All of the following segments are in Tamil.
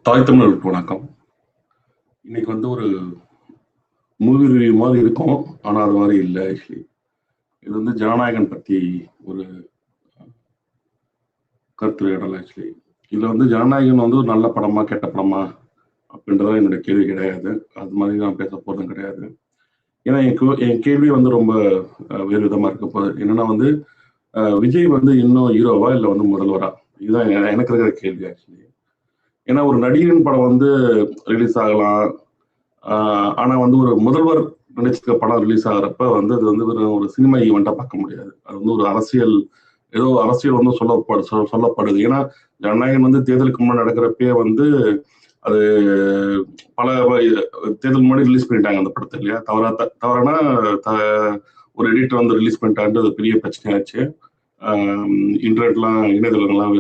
தாய் தமிழர்களுக்கு வணக்கம். இன்னைக்கு வந்து ஒரு மூவி ரிவ்யூ மாதிரி இருக்கும். ஆனா அது மாதிரி இல்ல ஆக்சுவலி. இது வந்து ஜனநாயகன் பத்தி ஒரு கருத்துரையாடல் ஆக்சுவலி. இதுல வந்து ஜனநாயகன் வந்து ஒரு நல்ல படமா, கெட்ட படமா அப்படின்றதான் என்னுடைய கேள்வி கிடையாது. அது மாதிரி நான் பேச போறதும் கிடையாது. ஏன்னா என் கேள்வி வந்து ரொம்ப வேறு விதமா இருக்க போகுது. என்னன்னா வந்து விஜய் வந்து இன்னும் ஹீரோவா இல்ல வந்து முதல்வரா? இதுதான் எனக்கு இருக்கிற கேள்வி ஆக்சுவலி. ஏன்னா ஒரு நடிகரின் படம் வந்து ரிலீஸ் ஆகலாம். ஆனா வந்து ஒரு முதல்வர் நடிச்சிருக்க படம் ரிலீஸ் ஆகுறப்ப வந்து அது வந்து ஒரு சினிமா ஈவெண்ட்டா பார்க்க முடியாது. அது வந்து ஒரு அரசியல் ஏதோ அரசியல் வந்து சொல்லப்படுது. ஏன்னா ஜனநாயகன் வந்து தேர்தலுக்கு முன்னாடி நடக்கிறப்பயே வந்து அது பல தேர்தல் முன்னாடி ரிலீஸ் பண்ணிட்டாங்க அந்த படத்தை இல்லையா? தவறானா ஒரு எடிட்டர் வந்து ரிலீஸ் பண்ணிட்டான்ட்டு அது பெரிய பிரச்சனையாச்சு. இன்டர்நெட்லாம் இணையதளங்கள்லாம்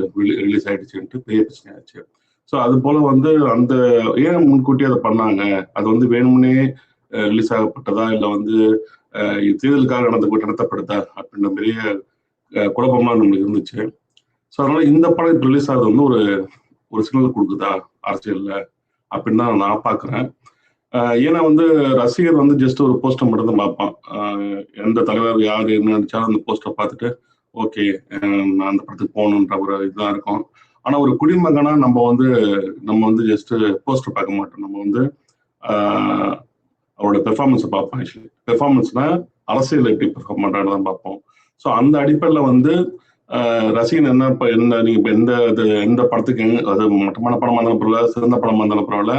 ரிலீஸ் ஆயிடுச்சுன்ட்டு பெரிய பிரச்சனையாச்சு. ஸோ அது போல வந்து அந்த ஏன் முன்கூட்டியே அதை பண்ணாங்க? அது வந்து வேணும்னே ரிலீஸ் ஆகப்பட்டதா? இல்ல வந்து தேர்தலுக்காக நடத்தப்படுதா? அப்படின்ற பெரிய குழப்பம்லாம் நம்மளுக்கு இருந்துச்சு. ஸோ அதனால இந்த படம் இப்போ ரிலீஸ் ஆகுது வந்து ஒரு ஒரு சிக்னல் கொடுக்குதா அரசியல்ல? அப்படின்னு தான் நான் பார்க்குறேன். ஏன்னா வந்து ரசிகர் வந்து ஜஸ்ட் ஒரு போஸ்டர் மட்டும் தான் பார்ப்பான். எந்த தலைவர் யார் என்ன நடிச்சாலும் அந்த போஸ்டரை பார்த்துட்டு ஓகே நான் அந்த படத்துக்கு போகணுன்ற ஒரு இதுதான் இருக்கும். ஆனா ஒரு குடிமகனா நம்ம வந்து ஜஸ்ட் போஸ்டர் பார்க்க மாட்டோம். நம்ம வந்து அவரோட பெர்ஃபார்மன்ஸை பார்ப்போம் ஆக்சுவலி. பெர்ஃபார்மன்ஸ்னா அரசியல் எப்படி பெர்ஃபார்ம் பண்றான்னு தான் பார்ப்போம். ஸோ அந்த அடிப்படையில் வந்து ரசிகன் என்ன இப்போ என்ன நீங்க இப்போ எந்த படத்துக்கு அது மட்டமான படமா இருந்தாலும் பரவாயில்ல, சிறந்த படமா இருந்தாலும் பரவாயில்ல,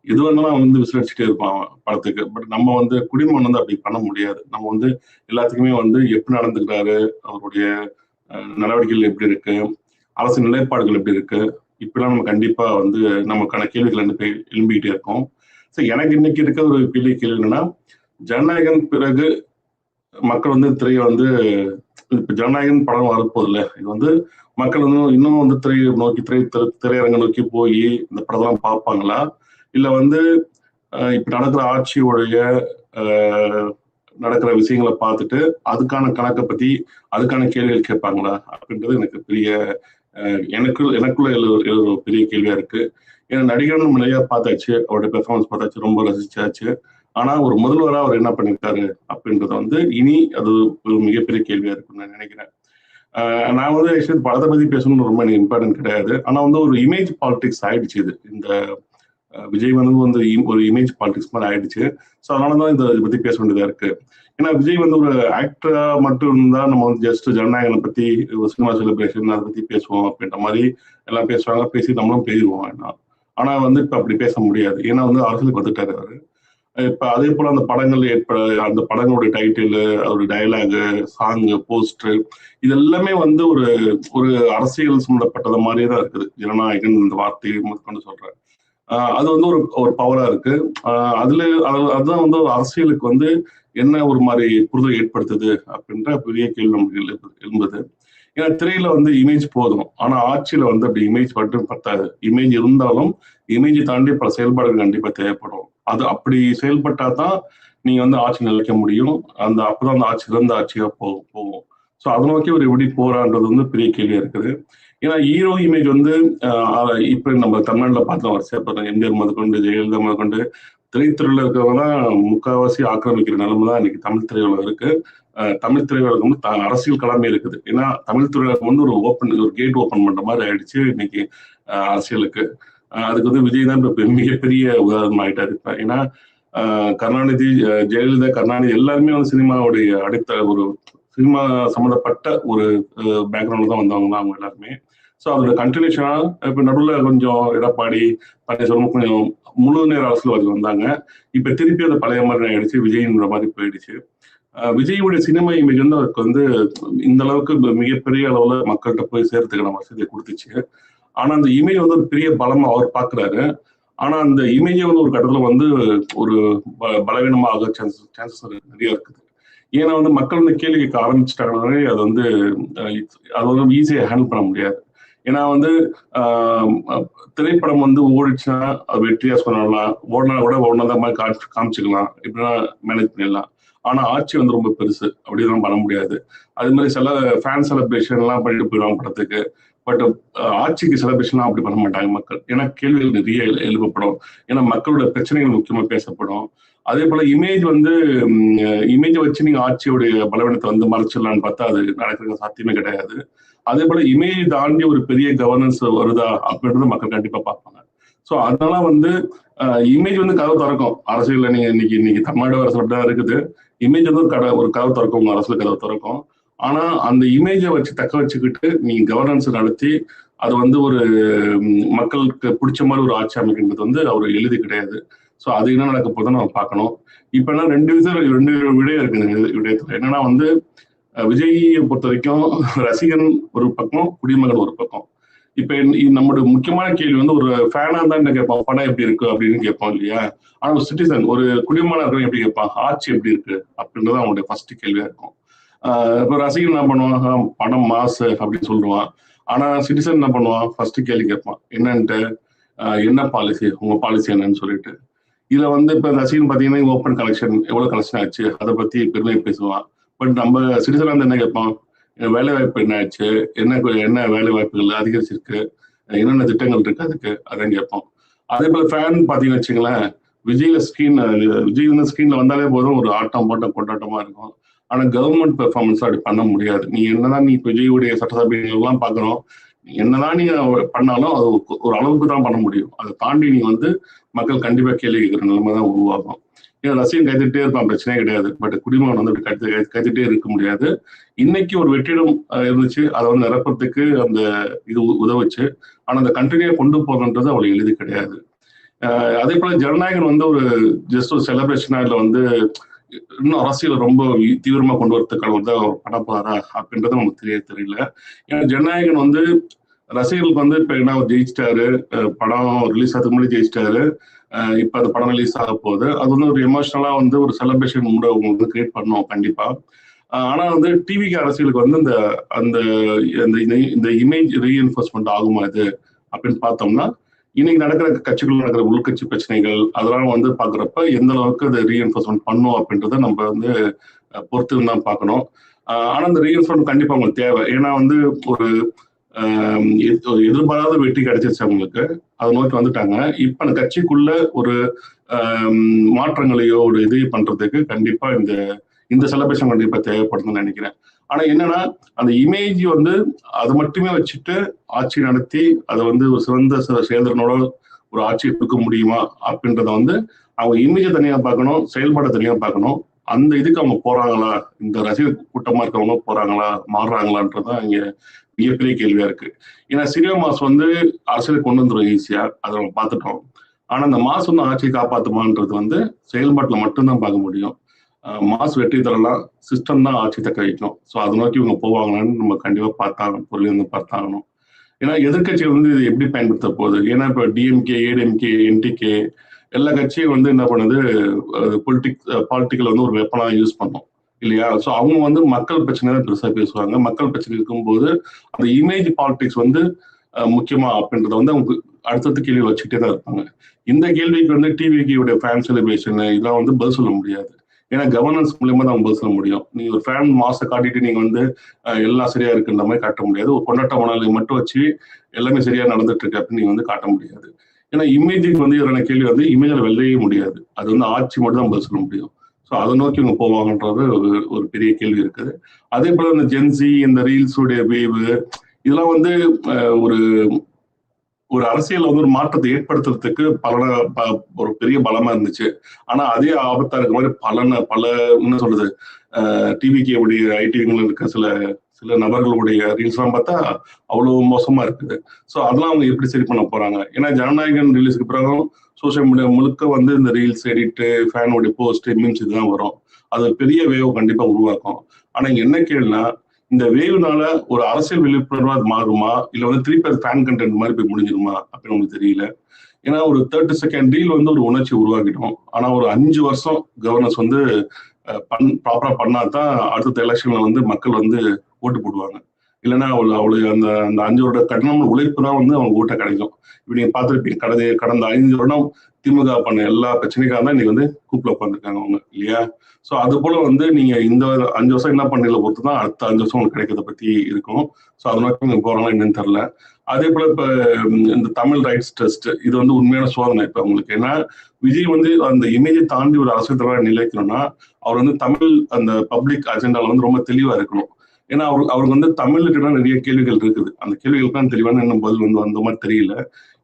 எது வந்தாலும் வந்து விசிலடிச்சுட்டே இருப்பான் அவன் படத்துக்கு. பட் நம்ம வந்து குடிமகன் வந்து அப்படி பண்ண முடியாது. நம்ம வந்து எல்லாத்துக்குமே வந்து எப்படி நடந்துக்கிறாரு, அவருடைய நடவடிக்கைகள் எப்படி இருக்கு, அரசு நிலைப்பாடுகள் எப்படி இருக்கு, இப்படிலாம் நம்ம கண்டிப்பா வந்து நமக்கான கேள்விகள் வந்து எழும்பிக்கிட்டே இருக்கும். ஸோ எனக்கு இன்னைக்கு இருக்க ஒரு பெரிய கேள்வி என்னன்னா, ஜனநாயகன் பிறகு மக்கள் வந்து திரையை வந்து இப்ப ஜனநாயகன் படம் வரப்போகுது இல்ல, இது வந்து மக்கள் வந்து இன்னும் வந்து திரையை நோக்கி திரையரங்க நோக்கி போய் இந்த படத்தெல்லாம் பார்ப்பாங்களா? இல்ல வந்து இப்ப நடக்கிற ஆட்சியுடைய நடக்கிற விஷயங்களை பார்த்துட்டு அதுக்கான கணக்கை பத்தி அதுக்கான கேள்விகள் கேட்பாங்களா அப்படின்றது எனக்கு பெரிய எனக்குள்ள ஒரு பெரிய கேள்வியா இருக்கு. ஏன்னா நடிகர் நம்ம நிறைய பார்த்தாச்சு, அவருடைய பெர்ஃபார்மன்ஸ் பார்த்தாச்சு, ரொம்ப ரசிச்சாச்சு. ஆனா ஒரு முதல்வரா அவர் என்ன பண்ணிருக்காரு அப்படின்றத வந்து இனி அது ஒரு மிகப்பெரிய கேள்வியா இருக்குன்னு நான் நினைக்கிறேன். நான் வந்து ஆக்சுவலி படத்தை பத்தி பேசணும்னு ரொம்ப எனக்கு இம்பார்ட்டன்ட் கிடையாது. ஆனா வந்து ஒரு இமேஜ் பாலிடிக்ஸ் ஆயிடுச்சு இது. இந்த விஜய் வந்து ஒரு இமேஜ் பாலிடிக்ஸ் மாதிரி ஆயிடுச்சு. ஸோ அதனாலதான் இதை பத்தி பேச வேண்டியதா இருக்கு. ஏன்னா விஜய் வந்து ஒரு ஆக்டரா மட்டும் இருந்தா நம்ம வந்து ஜஸ்ட் ஜனநாயகனை பத்தி சினிமா செலிப்ரேஷன் அதை பத்தி பேசுவோம் அப்படின்ற மாதிரி எல்லாம் பேசுவாங்க, பேசி நம்மளும் பேசிடுவோம். ஆனா வந்து இப்ப அப்படி பேச முடியாது. ஏன்னா வந்து அரசியலுக்கு வந்துட்டாரு அவரு. இப்ப அதே போல அந்த படங்கள் அந்த படங்களுடைய டைட்டில், அதோட டயலாகு, சாங்கு, போஸ்டர் இது எல்லாமே வந்து ஒரு ஒரு அரசியல் சம்பந்தப்பட்டது மாதிரியே தான் இருக்குது. ஜனநாயகன் இந்த வார்த்தையை முதற்கொண்டு சொல்றேன். அது வந்து ஒரு ஒரு பவரா இருக்கு. அதுதான் வந்து ஒரு அரசியலுக்கு வந்து என்ன ஒரு மாதிரி புரிதல் ஏற்படுத்துது அப்படின்ற பெரிய கேள்வி நமக்கு எழும்புது. ஏன்னா திரையில வந்து இமேஜ் போதும். ஆனா ஆட்சியில வந்து அப்படி இமேஜ் மட்டும் பத்தாது. இமேஜ் இருந்தாலும் இமேஜை தாண்டி பல செயல்பாடுகள் கண்டிப்பா தேவைப்படும். அது அப்படி செயல்பட்டா தான் நீங்க வந்து ஆட்சி நிலைக்க முடியும். அப்பதான் அந்த ஆட்சி சிறந்த ஆட்சியா போகும். ஸோ அதை நோக்கி ஒரு எப்படி போறான்றது வந்து பெரிய கேள்வியா இருக்குது. ஏன்னா ஹீரோ இமேஜ் வந்து இப்ப நம்ம தமிழ்நாட்டுல பார்த்தோம் வரிசையா பார்த்தோம். எம்ஜிஆர் முதற்கொண்டு, ஜெயலலிதா முதற்கொண்டு திரைத்துறையில இருக்கிறவங்க தான் முக்காவாசி ஆக்கிரமிக்கிற நிலைமை தான் இன்னைக்கு தமிழ் திரையுலகம் இருக்கு. தமிழ் திரையுலகம் வந்து அரசியல் களமே இருக்குது. ஏன்னா தமிழ் திரையுலகம் வந்து ஒரு கேட் ஓபன் பண்ற மாதிரி ஆயிடுச்சு இன்னைக்கு அரசியலுக்கு. அதுக்கு வந்து விஜய் தான் இப்ப மிகப்பெரிய உதாரணம் ஆயிட்டாரு. ஏன்னா கருணாநிதி, ஜெயலலிதா, கருணாநிதி எல்லாருமே வந்து சினிமாவுடைய ஒரு சினிமா சம்மந்தப்பட்ட ஒரு பேக்ரவுண்ட்ல தான் வந்தவங்க தான் அவங்க எல்லாருமே. ஸோ அதோட கண்டினியூஷனா இப்ப நடுவில் கொஞ்சம் எடப்பாடி, பன்னீர்செல்வம் கொஞ்சம் முழு நேர அரசியல்வாதி வந்தாங்க. இப்ப திருப்பி அது பழைய மாதிரி ஆயிடுச்சு, விஜய்ன்ற மாதிரி போயிடுச்சு. விஜயுடைய சினிமா இமேஜ் வந்து அவருக்கு வந்து இந்த அளவுக்கு மிகப்பெரிய அளவுல மக்கள்கிட்ட போய் சேர்த்துக்கான வசதியை கொடுத்துச்சு. ஆனா அந்த இமேஜ் வந்து ஒரு பெரிய பலமா அவர் பாக்குறாரு. ஆனா அந்த இமேஜே வந்து ஒரு கட்டத்துல வந்து ஒரு பலவீனமா ஆக சான்சஸ் நிறைய இருக்குது. ஏன்னா வந்து மக்கள் வந்து கேள்வி கேட்க ஆரம்பிச்சுட்டாங்கனாலே அது வந்து ஈஸியா ஹேண்டில் பண்ண முடியாது. ஏன்னா வந்து திரைப்படம் வந்து ஓடிச்சுன்னா அது வெற்றியா சொல்லலாம், ஓடினா கூட ஓடினதா மாதிரி காமிச்சுக்கலாம், இப்படின்னா மேனேஜ் பண்ணிடலாம். ஆனா ஆட்சி வந்து ரொம்ப பெருசு, அப்படிலாம் பண்ண முடியாது. அது மாதிரி சில ஃபேன் செலிப்ரேஷன் எல்லாம் பண்ணிட்டு போயிடுவாங்க படத்துக்கு. பட் ஆட்சிக்கு செலிப்ரேஷன்லாம் அப்படி பண்ண மாட்டாங்க மக்கள். ஏன்னா கேள்விகள் நிறைய எழுப்பப்படும். ஏன்னா மக்களோட பிரச்சனைகள் முக்கியமா பேசப்படும். அதே போல இமேஜ் வந்து இமேஜை வச்சு நீங்க ஆட்சியோடைய பலவீனத்தை வந்து மறைச்சிடலான்னு பார்த்தா அது நடக்கிறது சாத்தியமே கிடையாது. அதே போல இமேஜ் தாண்டி ஒரு பெரிய கவர்னன்ஸ் வருதா அப்படின்றத மக்கள் கண்டிப்பா பார்ப்பாங்க. ஸோ அதனால வந்து இமேஜ் வந்து கதவு திறக்கும். அரசியல்ல நீங்க இன்னைக்கு தமிழ்நாடு அரசு அப்படிதான் இருக்குது. இமேஜ் வந்து ஒரு கதவு திறக்கும், உங்க அரசியல் கதவு திறக்கும். ஆனா அந்த இமேஜை வச்சு தக்க வச்சுக்கிட்டு நீங்க கவர்னன்ஸ் நடத்தி அது வந்து ஒரு மக்களுக்கு பிடிச்ச மாதிரி ஒரு ஆட்சி அமைக்கின்றது வந்து அவர் எழுதி கிடையாது. ஸோ அது என்ன நடக்க போதுன்னு நம்ம பார்க்கணும். இப்ப என்ன ரெண்டு விடயம் இருக்குங்க விடயத்துல. என்னன்னா வந்து விஜயை பொறுத்த வரைக்கும் ரசிகன் ஒரு பக்கம், குடிமகன் ஒரு பக்கம். இப்ப நம்மளோட முக்கியமான கேள்வி வந்து ஒரு ஃபேனா தான் என்ன கேட்பான், படம் எப்படி இருக்கு அப்படின்னு கேட்பான் இல்லையா? ஆனா ஒரு சிட்டிசன், ஒரு குடிமகனா இருக்கிறவங்க எப்படி கேட்பான், ஆட்சி எப்படி இருக்கு அப்படின்றது அவனுடைய ஃபர்ஸ்ட் கேள்வியா இருக்கும். இப்ப ரசிகன் என்ன பண்ணுவான், படம் மாசு அப்படின்னு சொல்லுவான். ஆனா சிட்டிசன் என்ன பண்ணுவான், ஃபர்ஸ்ட் கேள்வி கேட்பான், என்னன்ட்டு என்ன பாலிசி, உங்க பாலிசி என்னன்னு சொல்லிட்டு. இதுல வந்து இப்ப ரசிகன் பாத்தீங்கன்னா ஓப்பன் கலெக்ஷன் எவ்வளவு கலெக்ஷன் ஆச்சு அதை பத்தி பெருமையை பேசுவான். பட் நம்ம சிட்டிசனா வந்து என்ன கேட்பான், வேலை வாய்ப்பு என்ன ஆச்சு, என்ன வேலை வாய்ப்புகள் அதிகரிச்சிருக்கு, என்னென்ன திட்டங்கள் இருக்கு அதுக்கு, அதான் கேட்போம். அதே போல ஃபேன் பாத்தீங்கன்னு வச்சுங்களேன், விஜய் வந்து ஸ்கிரீன்ல வந்தாலே போதும் ஒரு ஆட்டம் போட்டம் கொண்டாட்டமா இருக்கும். ஆனா கவர்மெண்ட் பெர்ஃபார்மன்ஸ் அப்படி பண்ண முடியாது. நீ என்னதான் நீ விஜயுடைய சட்டசபை எல்லாம் பாக்குறோம், என்னதான் நீங்க பண்ணாலும் அது ஒரு அளவுக்கு தான் பண்ண முடியும். அதை தாண்டி நீ வந்து மக்கள் கண்டிப்பா கேள்வி கேட்கிற நிலைமை தான் உருவாகும். ஏன்னா ரசிகன் கைத்துட்டே இருப்பான், பிரச்சனையே கிடையாது. பட் குடிமகன் வந்து கைத்துட்டே இருக்க முடியாது. இன்னைக்கு ஒரு வெற்றிடம் இருந்துச்சு, அதை வந்து நிரப்புறதுக்கு அந்த இது உதவுச்சு. ஆனா அந்த கண்டினியூ கொண்டு போகணுன்றது அவ்வளவு எளிது கிடையாது. அதே போல ஜனநாயகன் வந்து ஒரு ஜஸ்ட் ஒரு செலிப்ரேஷனா இல்ல வந்து இன்னும் அரசியல் ரொம்ப தீவிரமா கொண்டு வரதுக்கான வந்து அவர் பண்ண போறாரா அப்படின்றது நமக்கு தெரியல. ஏன்னா ஜனநாயகன் வந்து ரசிகர்களுக்கு வந்து இப்ப என்ன ஜெயிச்சிட்டாரு, படம் ரிலீஸ் ஆகிறதுக்கு முன்னாடி ஜெயிச்சிட்டாரு, இப்ப அந்த படம் ரிலீஸ் ஆக போகுது. அது வந்து ஒரு எமோஷனலா வந்து ஒரு செலிப்ரேஷன் மூட வந்து கிரியேட் பண்ணுவோம் கண்டிப்பா. ஆனா வந்து டிவிக்கு அரசியலுக்கு வந்து இந்த இமேஜ் ரீஎன்ஃபோர்ஸ்மெண்ட் ஆகுமா இது அப்படின்னு பார்த்தோம்னா, இன்னைக்கு நடக்கிற கட்சிக்குள்ள நடக்கிற உள்கட்சி பிரச்சனைகள் அதெல்லாம் வந்து பாக்குறப்ப எந்த அளவுக்கு அதை ரீஎன்ஃபோர்ஸ்மெண்ட் பண்ணும் அப்படின்றத நம்ம வந்து பொறுத்து தான் பார்க்கணும். ஆனா இந்த ரீஎன்ஃபோர்ஸ்மெண்ட் கண்டிப்பா அவங்களுக்கு தேவை. ஏன்னா வந்து ஒரு எதிர்பாராத வெற்றி கிடைச்சிருச்சு அவங்களுக்கு, அதை நோக்கி வந்துட்டாங்க. இப்ப அந்த கட்சிக்குள்ள ஒரு மாற்றங்களையோ ஒரு இது பண்றதுக்கு கண்டிப்பா இந்த செலிப்ரேஷன் கண்டிப்பா தேவைப்படுதுன்னு நினைக்கிறேன். ஆனா என்னன்னா அந்த இமேஜ் வந்து அதை மட்டுமே வச்சுட்டு ஆட்சி நடத்தி அதை வந்து ஒரு சிறந்த செயல்திறனோட ஒரு ஆட்சி கொடுக்க முடியுமா அப்படின்றத வந்து அவங்க இமேஜை தனியா பார்க்கணும், செயல்பாடை தனியா பார்க்கணும். அந்த இதுக்கு அவங்க போறாங்களா, இந்த ரசிகர் கூட்டமா இருக்கவங்க போறாங்களா, மாறுறாங்களான்றதான் இங்க மிகப்பெரிய கேள்வியா இருக்கு. ஏன்னா சினிமா மாஸ் வந்து அரசியலை கொண்டு வந்துடும் ஈஸியா, அதை நம்ம பார்த்துட்டோம். ஆனா அந்த மாஸ் வந்து ஆட்சியை காப்பாத்துமான்றது வந்து செயல்பாட்டுல மட்டும்தான் பார்க்க முடியும். மாஸ் வெற்றி தரலாம், சிஸ்டம் தான் ஆட்சி தக்க வைக்கும். ஸோ அதை நோக்கி இவங்க போவாங்களான்னு நம்ம கண்டிப்பா பார்த்தாகணும், பொருள் வந்து பார்த்தாகணும். ஏன்னா எதிர்கட்சிகள் வந்து இது எப்படி பயன்படுத்த போகுது, ஏன்னா இப்போ டிஎம்கே, ஏடிஎம்கே, என்டிகே எல்லா கட்சியும் வந்து என்ன பண்ணுது, பாலிட்டிக்கல் வந்து ஒரு வெப்பனா யூஸ் பண்ணும் இல்லையா? ஸோ அவங்க வந்து மக்கள் பிரச்சனை தான் பெருசா பேசுவாங்க. மக்கள் பிரச்சனை இருக்கும்போது அந்த இமேஜ் பாலிடிக்ஸ் வந்து முக்கியமா அப்படின்றத வந்து அவங்க அடுத்தடுத்த கேள்வி வச்சுக்கிட்டே தான் இருப்பாங்க. இந்த கேள்விக்கு வந்து டிவிக்கு ஃபேன் செலிப்ரேஷன் இதெல்லாம் வந்து பதில் சொல்ல முடியாது. ஏன்னா கவர்னன்ஸ் மூலியமா தான் பதில் சொல்ல முடியும். நீங்க ஒரு ஃபேன் மாச காட்டிட்டு நீங்க வந்து எல்லாம் சரியா இருக்குன்ற மாதிரி காட்ட முடியாது. ஒரு கொண்டாட்ட மணாலை மட்டும் வச்சு எல்லாமே சரியா நடந்துட்டு இருக்கு அப்படின்னு நீங்க வந்து காட்ட முடியாது. ஏன்னா இமேஜுக்கு வந்து எதிரான கேள்வி வந்து இமேஜில் வெல்லவே முடியாது. அது வந்து ஆட்சி மட்டும் தான் பதில் சொல்ல முடியும். ஸோ அதை நோக்கி இவங்க போவாங்கன்றது ஒரு பெரிய கேள்வி இருக்குது. அதே போல இந்த ஜென்சி, இந்த ரீல்ஸுடைய வேவு இதெல்லாம் வந்து ஒரு ஒரு அரசியல் வந்து ஒரு மாற்றத்தை ஏற்படுத்துறதுக்கு ஒரு பெரிய பலமா இருந்துச்சு. ஆனா அதே ஆபத்தா இருக்க மாதிரி பல என்ன சொல்றது, டிவிக்கு உடைய ஐடிவிகள் இருக்க சில நபர்களுடைய ரீல்ஸ் எல்லாம் பார்த்தா அவ்வளவு மோசமா இருக்குது. ஸோ அதெல்லாம் அவங்க எப்படி சரி பண்ண போறாங்க? ஏன்னா ஜனநாயகன் ரிலீஸ்க்கு பிறகு சோசியல் மீடியா முழுக்க வந்து இந்த ரீல்ஸ் எடிட்டு, ஃபேனுடைய போஸ்ட், மீம்ஸ் இதுதான் வரும். அது பெரிய வேவ் கண்டிப்பா உருவாக்கும். ஆனா இங்க என்ன கேள்னா, இந்த வேவ்னால ஒரு அரசியல் விழிப்புணர்வா அது மாறுமா, இல்ல வந்து திருப்பி அது ஃபேன் கண்டென்ட் மாதிரி போய் முடிஞ்சிருமா அப்படின்னு நமக்கு தெரியல. ஏன்னா ஒரு 30 செகண்ட் ரீல் வந்து ஒரு உணர்ச்சி உருவாக்கிடும். ஆனா ஒரு 5 வருஷம் கவர்னன்ஸ் வந்து ப்ராப்பரா பண்ணாதான் அடுத்த எலெக்ஷன்ல வந்து மக்கள் வந்து ஓட்டு போடுவாங்க. இல்லைன்னா அவளுக்கு அந்த அந்த 5 வருட கடினமான உழைப்பு தான் வந்து அவங்க ஓட்ட கிடைக்கும். இப்ப நீங்க பார்த்துருப்பீங்க, கடந்த 5 வருடம் திமுக பண்ண எல்லா பிரச்சனைக்காக தான் இன்னைக்கு வந்து கூப்பிட உட்காந்துருக்காங்க அவங்க, இல்லையா? ஸோ அது போல வந்து நீங்க இந்த 5 வருஷம் என்ன பண்ணல பொறுத்து தான் அடுத்த 5 வருஷம் உங்களுக்கு கிடைக்கிறத பத்தி இருக்கும். ஸோ அது நோக்கி நீங்க போறாங்களா என்னன்னு தெரியல. அதே போல இப்ப இந்த தமிழ் ரைட்ஸ் டெஸ்ட் இது வந்து உண்மையான சோதனை இப்ப உங்களுக்கு. ஏன்னா விஜய் வந்து அந்த இமேஜை தாண்டி ஒரு அரசியல் தலைவராக நிலைக்கணும்னா அவர் வந்து தமிழ் அந்த பப்ளிக் அஜெண்டால வந்து ரொம்ப தெளிவா இருக்கணும். ஏன்னா அவருக்கு வந்து தமிழுக்கு நிறைய கேள்விகள் இருக்குது. அந்த கேள்விகளுக்கு தெளிவான இன்னும் பதில் வந்து வந்த மாதிரி தெரியல.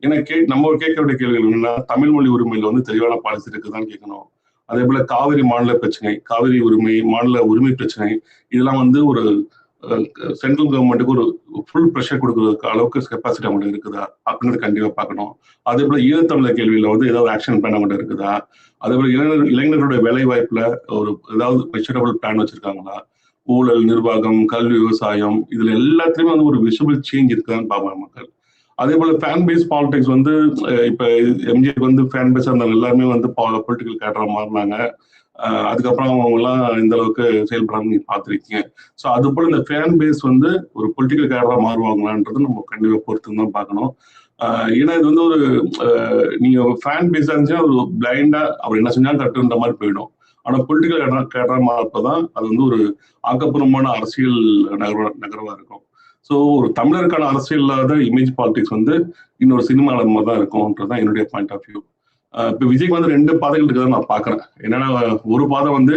ஏன்னா நம்ம கேட்க வேண்டிய கேள்விகள் என்னன்னா, தமிழ் மொழி உரிமையில வந்து தெளிவான பாலிசி இருக்குதான்னு கேட்கணும். அதே போல காவிரி மாநில பிரச்சனை, காவிரி உரிமை, மாநில உரிமை பிரச்சனை, இதெல்லாம் வந்து ஒரு சென்ட்ரல் கவர்மெண்ட்டுக்கு ஒரு ஃபுல் ப்ரெஷர் கொடுக்கறதுக்கு அளவுக்கு கெப்பாசிட்டி அவங்களுக்கு இருக்குதா அப்படின்றது கண்டிப்பா பார்க்கணும். அதே போல ஈழத்தமிழர் கேள்வியில வந்து ஏதாவது ஆக்ஷன் பிளான் அவங்கள்ட்ட இருக்குதா? அதே போல இளைஞர்களுடைய வேலை வாய்ப்புல ஒரு ஏதாவது மெஷரபிள் பிளான் வச்சிருக்காங்களா? ஊழல், நிர்வாகம், கல்வி, விவசாயம் இதுல எல்லாத்துலயுமே வந்து ஒரு விசிபிள் சேஞ்ச் இருக்குதான்னு பார்ப்பாங்க மக்கள். அதே போல ஃபேன் பேஸ் பாலிடிக்ஸ் வந்து இப்ப எம்ஜிஆர் வந்து ஃபேன் பேஸ் இருந்தாங்க, எல்லாருமே வந்து பொலிட்டிக்கல் கேட்டரா மாறினாங்க. அதுக்கப்புறம் அவங்க எல்லாம் இந்த அளவுக்கு செயல்படாம நீங்க பார்த்துருக்கீங்க. ஸோ அது போல இந்த ஃபேன் பேஸ் வந்து ஒரு பொலிட்டிக்கல் கேடரா மாறுவாங்களான்றது நம்ம கண்டிப்பா பொறுத்து தான் பார்க்கணும். ஏன்னா இது வந்து ஒரு நீங்க ஃபேன் பேஸா இருந்துச்சுன்னா ஒரு பிளைண்டா அவர் என்ன செஞ்சாலும் கட்டுன்ற மாதிரி போயிடும். ஆனா பொலிட்டிக்கல் கேடரா மாறப்பதான் அது வந்து ஒரு ஆக்கப்பூர்வமான அரசியல் நகர்வா இருக்கும். ஸோ ஒரு தமிழருக்கான அரசியல் இல்லாத இமேஜ் பாலிடிக்ஸ் வந்து இன்னொரு சினிமால மாதிரி தான் இருக்கும்ன்றதுதான் என்னுடைய பாயிண்ட் ஆஃப் வியூ. இப்ப விஜய்க்கு வந்து 2 பாதைகள் இருக்குதுன்னு நான் பாக்குறேன். என்னன்னா ஒரு பாதை வந்து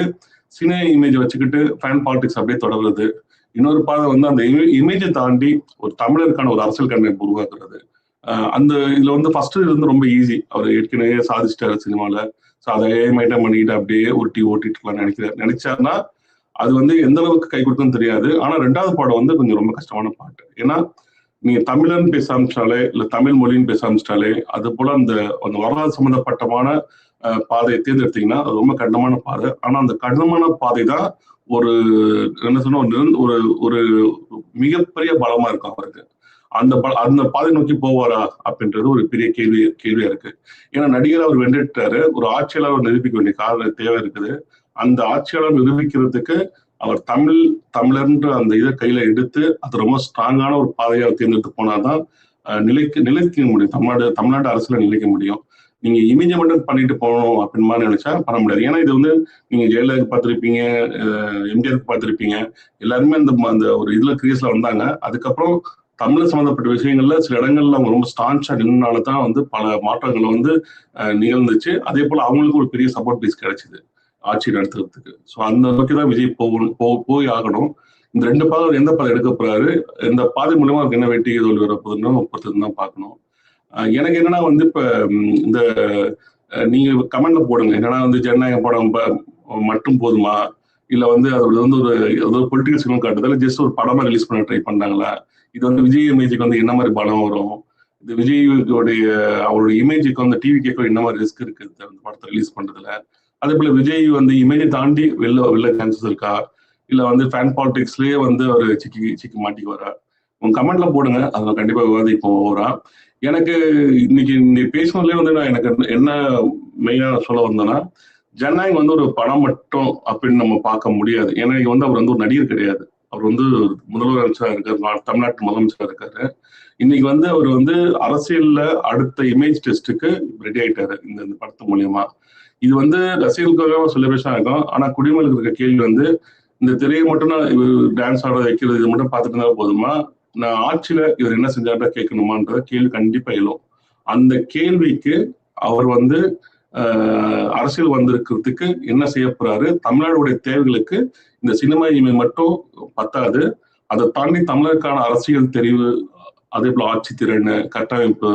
சினி இமேஜ் வச்சுக்கிட்டு ஃபேன் பாலிடிக்ஸ் அப்படியே தொடர்றது. இன்னொரு பாதை வந்து அந்த இமேஜை தாண்டி ஒரு தமிழருக்கான ஒரு அரசியல் கட்டமைப்பு உருவாக்குறது. அந்த இதுல வந்து ஃபர்ஸ்ட் இது வந்து ரொம்ப ஈஸி. அவர் ஏற்கனவே சாதிச்சிட்டாரு சினிமால. ஸோ அதை மெயின்டைன் பண்ணிட்டு அப்படியே ஓட்டிட்டு இருக்கலாம் நினைச்சாருன்னா அது வந்து எந்த அளவுக்கு கை கொடுக்குன்னு தெரியாது. ஆனா 2வது பாடம் வந்து கொஞ்சம் ரொம்ப கஷ்டமான பாட்டு. ஏன்னா நீங்க தமிழன் பேச ஆரம்பிச்சிட்டாலே இல்ல தமிழ் மொழின்னு பேச ஆரம்பிச்சிட்டாலே அது போல அந்த வரலாறு சம்பந்தப்பட்டமான பாதையை தேர்ந்தெடுத்தீங்கன்னா அது ரொம்ப கடினமான பாதை. ஆனா அந்த கடினமான பாதை தான் ஒரு என்ன சொன்ன ஒரு ஒரு மிகப்பெரிய பலமா இருக்கும் அவருக்கு. அந்த பாதை நோக்கி போவாரா அப்படின்றது ஒரு பெரிய கேள்வியா இருக்கு. ஏன்னா நடிகர் அவர் வென்றுட்டாரு, ஒரு ஆட்சியாளர் நிரூபிக்க வேண்டிய தேவை இருக்குது. அந்த ஆட்சியாளர் நிரூபிக்கிறதுக்கு அவர் தமிழர்ன்ற அந்த இதை கையில எடுத்து அது ரொம்ப ஸ்ட்ராங்கான ஒரு பாதையை தேர்ந்தெடுத்து போனாதான் நிலைக்க முடியும். தமிழ்நாடு அரசுல நிலைக்க முடியும். நீங்க இமேஜ் மட்டும் பண்ணிட்டு போகணும் அப்படின்னு மாதிரி நினைச்சா பண்ண முடியாது. ஏன்னா இது வந்து நீங்க ஜெயலலிதா பார்த்திருப்பீங்க, எம்ஜிஆருக்கு பார்த்திருப்பீங்க, எல்லாருமே அந்த ஒரு இதுல கிரியேஸ்ல வந்தாங்க. அதுக்கப்புறம் தமிழ் சம்பந்தப்பட்ட விஷயங்கள்ல சில இடங்கள்ல அவங்க ரொம்ப ஸ்டான்ச்சா நின்னால்தான் வந்து பல மாற்றங்களை வந்து நிகழ்ந்துச்சு. அதே போல அவங்களுக்கு ஒரு பெரிய சப்போர்ட் பேஸ் கிடைச்சிது ஆட்சி நடத்துறதுக்கு. ஸோ அந்த நோக்கி தான் விஜய் போய் ஆகணும். இந்த 2 பாதை எந்த பாதை எடுக்க போறாரு, இந்த பாதை மூலமா அவருக்கு என்ன வெற்றி தோல்வி வரப்போகுதுன்னு பொறுத்து தான் பார்க்கணும். எனக்கு என்னன்னா வந்து இப்ப இந்த நீங்க கமெண்ட்ல போடுங்க, என்னன்னா வந்து ஜனநாயக படம் மட்டும் போதுமா, இல்ல வந்து அது வந்து ஒரு பொலிட்டிக்கல் சினிமா காட்டுறதால ஜஸ்ட் ஒரு படமா ரிலீஸ் பண்ண ட்ரை பண்ணாங்களா, இது வந்து விஜய் இமேஜுக்கு வந்து என்ன மாதிரி பலம் வரும், இது விஜய்டைய அவருடைய இமேஜுக்கு வந்து டிவி கேட்க என்ன மாதிரி ரிஸ்க் இருக்குது அந்த படத்தை ரிலீஸ் பண்றதுல. அதே போல விஜய் வந்து இமேஜை தாண்டி வெளில சான்சஸ் இருக்கா, இல்ல வந்து ஃபேன் பாலிடிக்ஸ்லயே வந்து அவர் சிக்கி மாட்டிக்குவாரா? உங்க கமெண்ட்ல போடுங்க, அதை கண்டிப்பா விவாதிப்போம் ஓவரா. எனக்கு இன்னைக்கு பேசினதுலேயே வந்து நான் எனக்கு என்ன மெயினா சொல்ல வந்தேன்னா, ஜனநாயகம் வந்து ஒரு படம் மட்டும் அப்படின்னு நம்ம பார்க்க முடியாது. ஏன்னா இங்க வந்து அவர் வந்து ஒரு நடிகர் கிடையாது. அவர் வந்து முதலமைச்சராக இருக்காரு, தமிழ்நாட்டு முதலமைச்சராக இருக்காரு. இன்னைக்கு வந்து அவர் வந்து அரசியல்ல அடுத்த இமேஜ் டெஸ்ட்டுக்கு ரெடி ஆயிட்டாரு இந்த படத்து மூலியமா. இது வந்து ரசிகர்களுக்காக செலிப்ரேஷன் ஆகும். ஆனா குடிமக்களுக்கு இருக்க கேள்வி வந்து இந்த திரையை மட்டும் நான் டான்ஸ் ஆட வைக்கிறது இது மட்டும் பார்த்துட்டு இருந்தா போதுமா, நான் ஆட்சியில இவர் என்ன செஞ்சாட்டா கேட்கணுமான்ற கேள்வி கண்டிப்பா எழும். அந்த கேள்விக்கு அவர் வந்து அரசியல் வந்திருக்கிறதுக்கு என்ன செய்ய போறாரு, தமிழ்நாடுடைய தேவைகளுக்கு இந்த சினிமா இமை மட்டும் பத்தாது, அதை தாண்டி தமிழருக்கான அரசியல் தெரிவு, அதே போல ஆட்சி திறன், கட்டமைப்பு,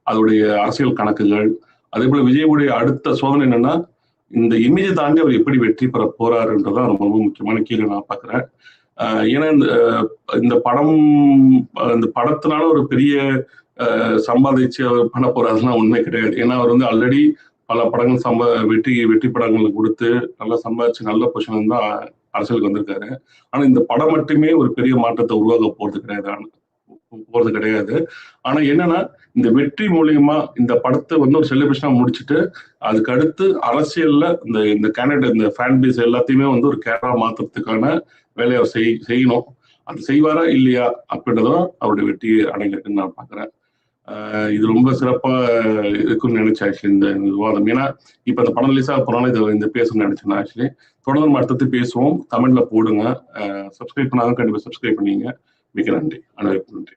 அதோடைய அரசியல் கணக்குகள், அதே போல விஜயுடைய அடுத்த சோதனை என்னன்னா இந்த இமேஜை தாண்டி அவர் எப்படி வெற்றி பெற போறாருன்றதான் ரொம்ப முக்கியமான கேள்வி நான் பாக்குறேன். ஏன்னா இந்த படத்தினால ஒரு பெரிய சம்பாதிச்சு அவர் பண்ண போறாருலாம் உண்மை கிடையாது. ஏன்னா அவர் வந்து ஆல்ரெடி பல படங்கள் வெற்றி படங்களை கொடுத்து நல்லா சம்பாதிச்சு நல்ல பொசிஷன் தான் அரசியலுக்கு வந்திருக்காரு. ஆனா இந்த படம் மட்டுமே ஒரு பெரிய மாற்றத்தை உருவாக்க போறது கிடையாது. ஆனா என்னன்னா இந்த வெற்றி மூலியமா இந்த படத்தை வந்து ஒரு செலிப்ரேஷனா முடிச்சுட்டு அதுக்கு அடுத்து அரசியல்ல இந்த கேனடா இந்த ஃபேன் பேஸ் எல்லாத்தையுமே வந்து ஒரு கேரளா மாத்துறதுக்கான வேலையை செய்யணும். அது செய்வாரா இல்லையா அப்படின்றதும் அவருடைய வெற்றி அடங்கியிருக்குன்னு நான் பாக்குறேன். இது ரொம்ப சிறப்பா இருக்குன்னு நினைச்சேன் ஆக்சுவலி இந்த விவாதம். ஏன்னா இப்ப இந்த படம் ரிலீஸ் ஆக போனாலும் இது இந்த பேசணும்னு நினைச்சேன் ஆக்சுவலி. தொடர்ந்து நம்ம அடுத்தது பேசுவோம். கமெண்ட்ல போடுங்க. சப்ஸ்கிரைப் பண்ணாலும் கண்டிப்பா சப்ஸ்கிரைப் பண்ணீங்க. மிக நன்றி. அனைவருக்கும் நன்றி.